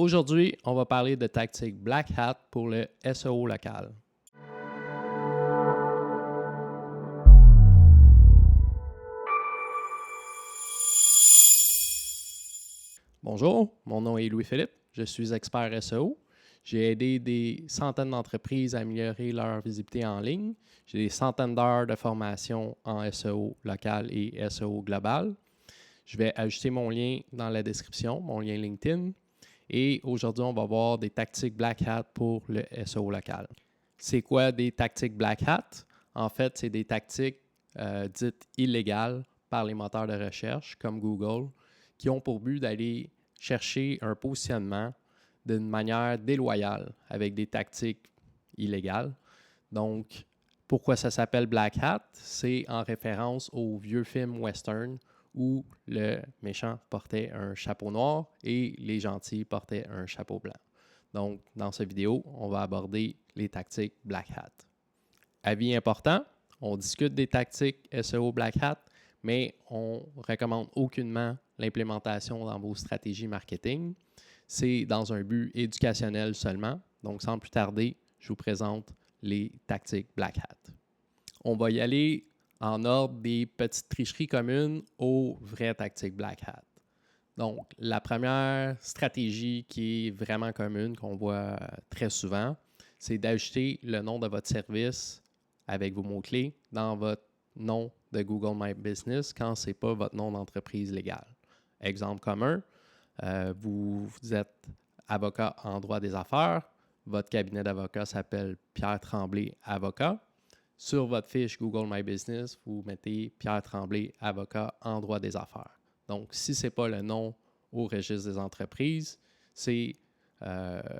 Aujourd'hui, on va parler de tactique Black Hat pour le SEO local. Bonjour, mon nom est Louis-Philippe, je suis expert SEO. J'ai aidé des centaines d'entreprises à améliorer leur visibilité en ligne. J'ai des centaines d'heures de formation en SEO local et SEO global. Je vais ajouter mon lien dans la description, mon lien LinkedIn. Et aujourd'hui, on va voir des tactiques Black Hat pour le SEO local. C'est quoi des tactiques Black Hat? En fait, c'est des tactiques dites illégales par les moteurs de recherche comme Google qui ont pour but d'aller chercher un positionnement d'une manière déloyale avec des tactiques illégales. Donc, pourquoi ça s'appelle Black Hat? C'est en référence au vieux film western où le méchant portait un chapeau noir et les gentils portaient un chapeau blanc. Donc, dans cette vidéo, on va aborder les tactiques Black Hat. Avis important, on discute des tactiques SEO Black Hat, mais on ne recommande aucunement l'implémentation dans vos stratégies marketing. C'est dans un but éducationnel seulement. Donc, sans plus tarder, je vous présente les tactiques Black Hat. On va y aller en ordre des petites tricheries communes aux vraies tactiques Black Hat. Donc, la première stratégie qui est vraiment commune, qu'on voit très souvent, c'est d'ajouter le nom de votre service avec vos mots-clés dans votre nom de Google My Business quand ce n'est pas votre nom d'entreprise légale. Exemple commun, vous êtes avocat en droit des affaires, votre cabinet d'avocat s'appelle Pierre Tremblay Avocat. Sur votre fiche Google My Business, vous mettez Pierre Tremblay Avocat en droit des affaires. Donc, si ce n'est pas le nom au registre des entreprises, c'est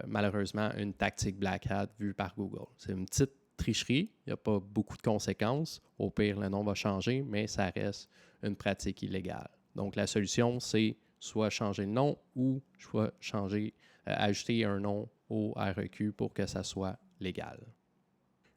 malheureusement une tactique Black Hat vue par Google. C'est une petite tricherie, il n'y a pas beaucoup de conséquences. Au pire, le nom va changer, mais ça reste une pratique illégale. Donc, la solution, c'est soit changer le nom ou soit ajouter un nom au REQ pour que ça soit légal.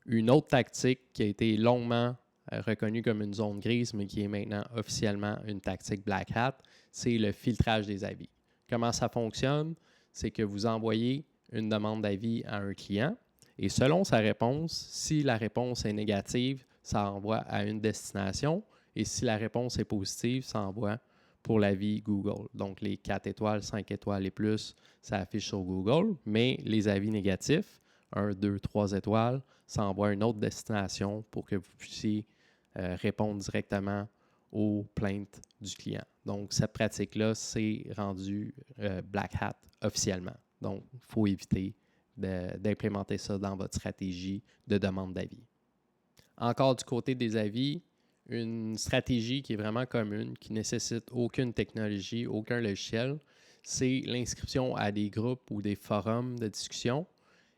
Une autre tactique qui a été longuement reconnue comme une zone grise, mais qui est maintenant officiellement une tactique Black Hat, c'est le filtrage des avis. Comment ça fonctionne? C'est que vous envoyez une demande d'avis à un client et selon sa réponse, si la réponse est négative, ça envoie à une destination et si la réponse est positive, ça envoie pour l'avis Google. Donc, les 4 étoiles, 5 étoiles et plus, ça affiche sur Google, mais les avis négatifs, 1, 2, 3 étoiles, ça envoie à une autre destination pour que vous puissiez répondre directement aux plaintes du client. Donc, cette pratique-là, c'est rendu Black Hat officiellement. Donc, il faut éviter d'implémenter ça dans votre stratégie de demande d'avis. Encore du côté des avis, une stratégie qui est vraiment commune, qui ne nécessite aucune technologie, aucun logiciel, c'est l'inscription à des groupes ou des forums de discussion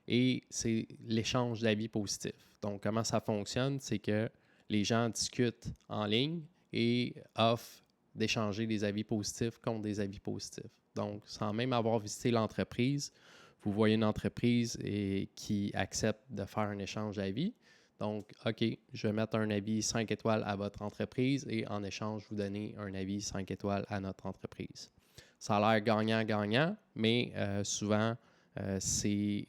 et c'est l'échange d'avis positifs. Donc, comment ça fonctionne? C'est que les gens discutent en ligne et offrent d'échanger des avis positifs contre des avis positifs. Donc, sans même avoir visité l'entreprise, vous voyez une entreprise qui accepte de faire un échange d'avis. Donc, OK, je vais mettre un avis 5 étoiles à votre entreprise et en échange, vous donnez un avis 5 étoiles à notre entreprise. Ça a l'air gagnant-gagnant, mais souvent, ces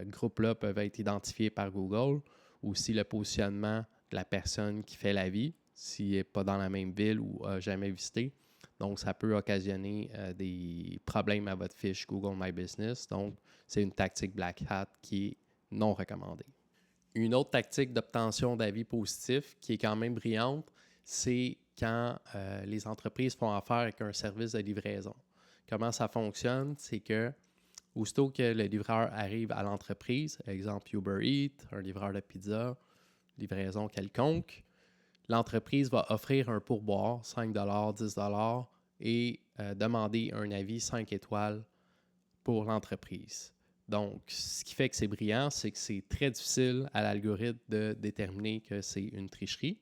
groupes-là peuvent être identifiés par Google ou si le positionnement de la personne qui fait l'avis, s'il n'est pas dans la même ville ou n'a jamais visité. Donc, ça peut occasionner des problèmes à votre fiche Google My Business. Donc, c'est une tactique Black Hat qui est non recommandée. Une autre tactique d'obtention d'avis positifs qui est quand même brillante, c'est quand les entreprises font affaire avec un service de livraison. Comment ça fonctionne? C'est que aussitôt que le livreur arrive à l'entreprise, exemple Uber Eats, un livreur de pizza, livraison quelconque, l'entreprise va offrir un pourboire, 5 $, 10 $ et demander un avis 5 étoiles pour l'entreprise. Donc, ce qui fait que c'est brillant, c'est que c'est très difficile à l'algorithme de déterminer que c'est une tricherie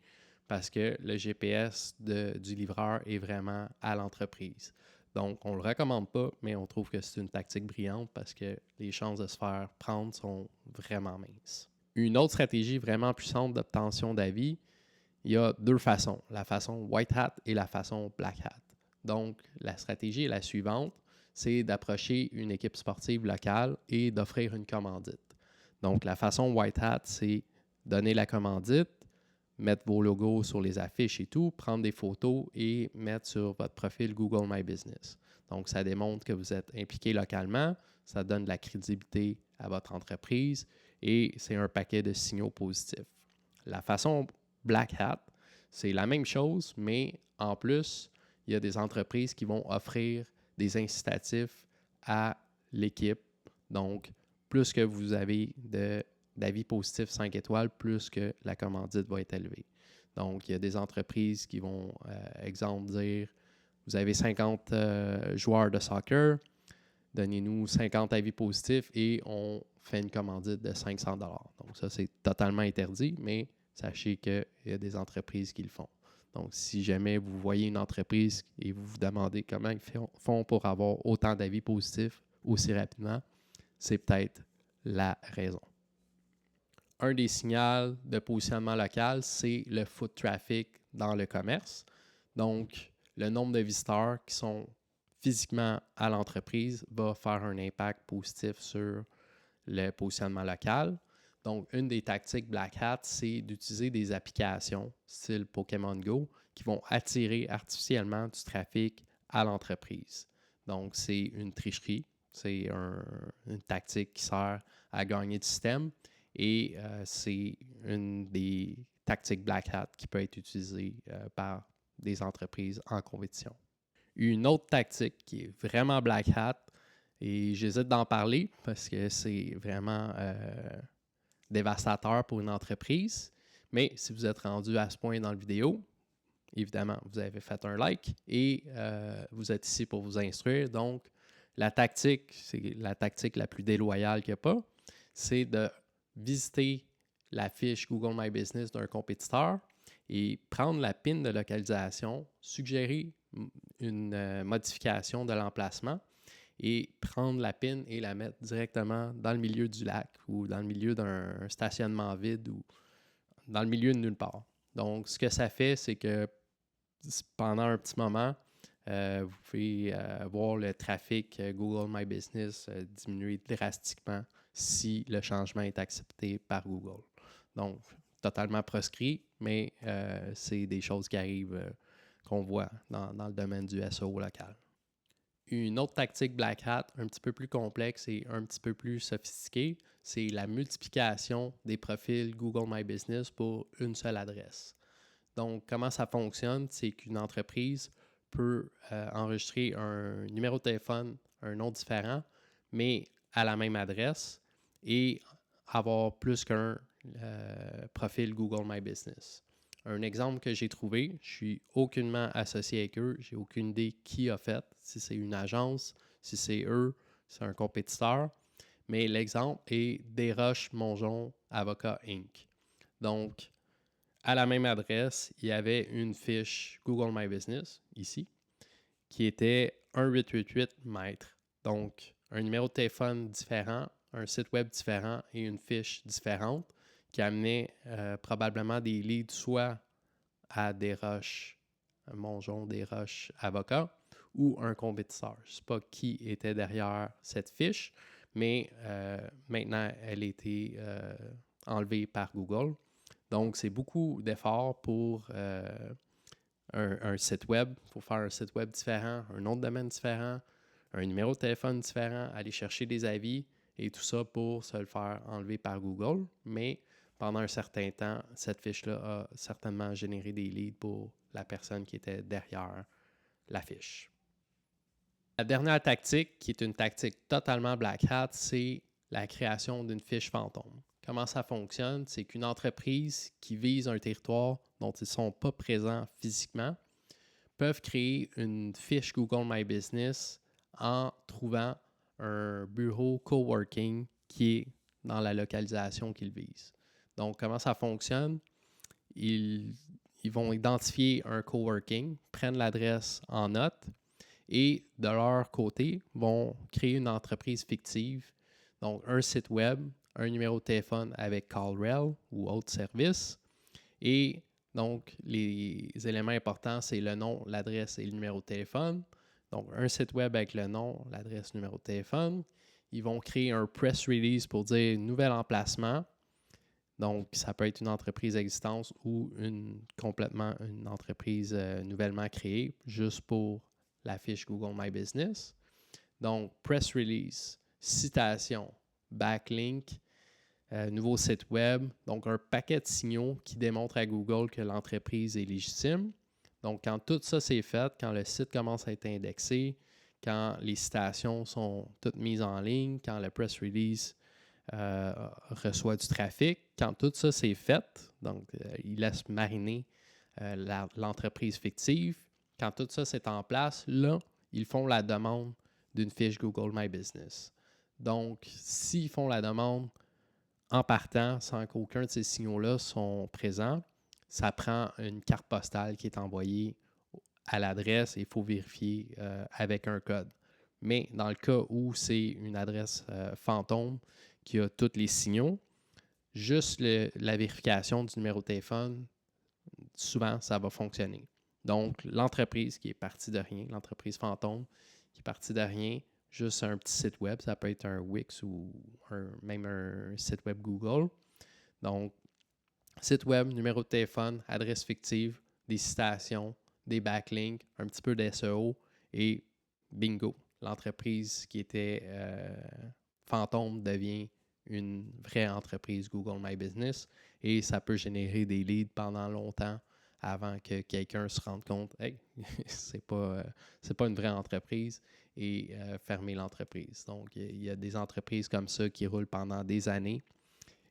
parce que le GPS du livreur est vraiment à l'entreprise. Donc, on ne le recommande pas, mais on trouve que c'est une tactique brillante parce que les chances de se faire prendre sont vraiment minces. Une autre stratégie vraiment puissante d'obtention d'avis, il y a deux façons, la façon White Hat et la façon Black Hat. Donc, la stratégie est la suivante, c'est d'approcher une équipe sportive locale et d'offrir une commandite. Donc, la façon White Hat, c'est donner la commandite, mettre vos logos sur les affiches et tout, prendre des photos et mettre sur votre profil Google My Business. Donc, ça démontre que vous êtes impliqué localement, ça donne de la crédibilité à votre entreprise et c'est un paquet de signaux positifs. La façon Black Hat, c'est la même chose, mais en plus, il y a des entreprises qui vont offrir des incitatifs à l'équipe. Donc, plus que vous avez d'avis positifs 5 étoiles, plus que la commandite va être élevée. Donc, il y a des entreprises qui vont, exemple, dire, vous avez 50 joueurs de soccer, donnez-nous 50 avis positifs et on fait une commandite de 500 $. Donc, ça, c'est totalement interdit, mais sachez qu'il y a des entreprises qui le font. Donc, si jamais vous voyez une entreprise et vous vous demandez comment ils font pour avoir autant d'avis positifs aussi rapidement, c'est peut-être la raison. Un des signaux de positionnement local, c'est le foot traffic dans le commerce. Donc, le nombre de visiteurs qui sont physiquement à l'entreprise va faire un impact positif sur le positionnement local. Donc, une des tactiques Black Hat, c'est d'utiliser des applications style Pokémon Go qui vont attirer artificiellement du trafic à l'entreprise. Donc, c'est une tricherie, c'est une tactique qui sert à gagner du système et c'est une des tactiques Black Hat qui peut être utilisée par des entreprises en compétition. Une autre tactique qui est vraiment Black Hat, et j'hésite d'en parler parce que c'est vraiment dévastateur pour une entreprise. Mais si vous êtes rendu à ce point dans la vidéo, évidemment, vous avez fait un like et vous êtes ici pour vous instruire. Donc, la tactique, c'est la tactique la plus déloyale qu'il n'y a pas, c'est de visiter la fiche Google My Business d'un compétiteur et prendre la PIN de localisation, suggérer une modification de l'emplacement et prendre la PIN et la mettre directement dans le milieu du lac ou dans le milieu d'un stationnement vide ou dans le milieu de nulle part. Donc, ce que ça fait, c'est que pendant un petit moment, vous pouvez voir le trafic Google My Business diminuer drastiquement si le changement est accepté par Google. Donc, totalement proscrit, mais c'est des choses qui arrivent qu'on voit dans le domaine du SEO local. Une autre tactique Black Hat, un petit peu plus complexe et un petit peu plus sophistiquée, c'est la multiplication des profils Google My Business pour une seule adresse. Donc, comment ça fonctionne? C'est qu'une entreprise peut enregistrer un numéro de téléphone, un nom différent, mais à la même adresse et avoir plus qu'un profil Google My Business. Un exemple que j'ai trouvé, je suis aucunement associé avec eux, j'ai aucune idée qui a fait, si c'est une agence, si c'est eux, c'est un compétiteur, mais l'exemple est Desroches-Mongeon Avocat Inc. Donc, à la même adresse, il y avait une fiche Google My Business, ici, qui était 1888 mètres. Donc, un numéro de téléphone différent, un site web différent et une fiche différente qui amenait probablement des leads soit à Desroches, Mongeon, Desroches, Avocat ou un compétiteur. Je ne sais pas qui était derrière cette fiche, mais maintenant, elle a été enlevée par Google. Donc, c'est beaucoup d'efforts pour un site web, pour faire un site web différent, un nom de domaine différent, un numéro de téléphone différent, aller chercher des avis et tout ça pour se le faire enlever par Google. Mais pendant un certain temps, cette fiche-là a certainement généré des leads pour la personne qui était derrière la fiche. La dernière tactique, qui est une tactique totalement Black Hat, c'est la création d'une fiche fantôme. Comment ça fonctionne? C'est qu'une entreprise qui vise un territoire dont ils ne sont pas présents physiquement peuvent créer une fiche Google My Business en trouvant un bureau coworking qui est dans la localisation qu'ils visent. Donc, comment ça fonctionne? Ils vont identifier un coworking, prennent l'adresse en note et de leur côté, vont créer une entreprise fictive, donc un site web, un numéro de téléphone avec CallRail ou autre service. Et donc, les éléments importants, c'est le nom, l'adresse et le numéro de téléphone. Donc, un site web avec le nom, l'adresse, numéro de téléphone. Ils vont créer un press release pour dire nouvel emplacement. Donc, ça peut être une entreprise existante ou complètement une entreprise nouvellement créée, juste pour la fiche Google My Business. Donc, press release, citation, backlink, nouveau site web. Donc, un paquet de signaux qui démontrent à Google que l'entreprise est légitime. Donc, quand tout ça c'est fait, quand le site commence à être indexé, quand les citations sont toutes mises en ligne, quand le press release reçoit du trafic, quand tout ça c'est fait, donc il laisse mariner l'entreprise fictive, quand tout ça c'est en place, là, ils font la demande d'une fiche Google My Business. Donc, s'ils font la demande en partant, sans qu'aucun de ces signaux-là sont présents, ça prend une carte postale qui est envoyée à l'adresse et il faut vérifier avec un code. Mais dans le cas où c'est une adresse fantôme qui a tous les signaux, juste la vérification du numéro de téléphone, souvent, ça va fonctionner. Donc, l'entreprise qui est partie de rien, l'entreprise fantôme qui est partie de rien, juste un petit site web, ça peut être un Wix ou même un site web Google. Donc, site web, numéro de téléphone, adresse fictive, des citations, des backlinks, un petit peu d'SEO et bingo, l'entreprise qui était fantôme devient une vraie entreprise Google My Business et ça peut générer des leads pendant longtemps avant que quelqu'un se rende compte, hey, c'est pas une vraie entreprise et fermer l'entreprise. Donc, il y a des entreprises comme ça qui roulent pendant des années.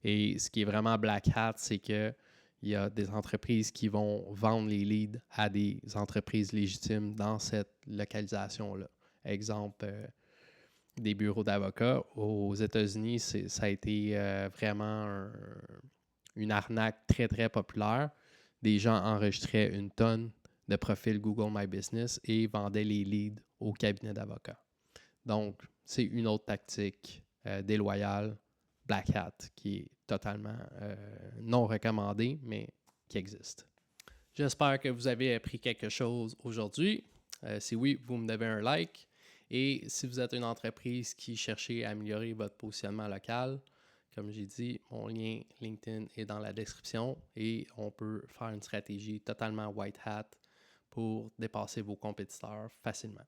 Et ce qui est vraiment Black Hat, c'est qu'il y a des entreprises qui vont vendre les leads à des entreprises légitimes dans cette localisation-là. Exemple, des bureaux d'avocats. Aux États-Unis, ça a été vraiment une arnaque très, très populaire. Des gens enregistraient une tonne de profils Google My Business et vendaient les leads au cabinet d'avocats. Donc, c'est une autre tactique déloyale, Black Hat, qui est totalement non recommandée, mais qui existe. J'espère que vous avez appris quelque chose aujourd'hui. Si oui, vous me devez un like. Et si vous êtes une entreprise qui cherchez à améliorer votre positionnement local, comme j'ai dit, mon lien LinkedIn est dans la description et on peut faire une stratégie totalement white hat pour dépasser vos compétiteurs facilement.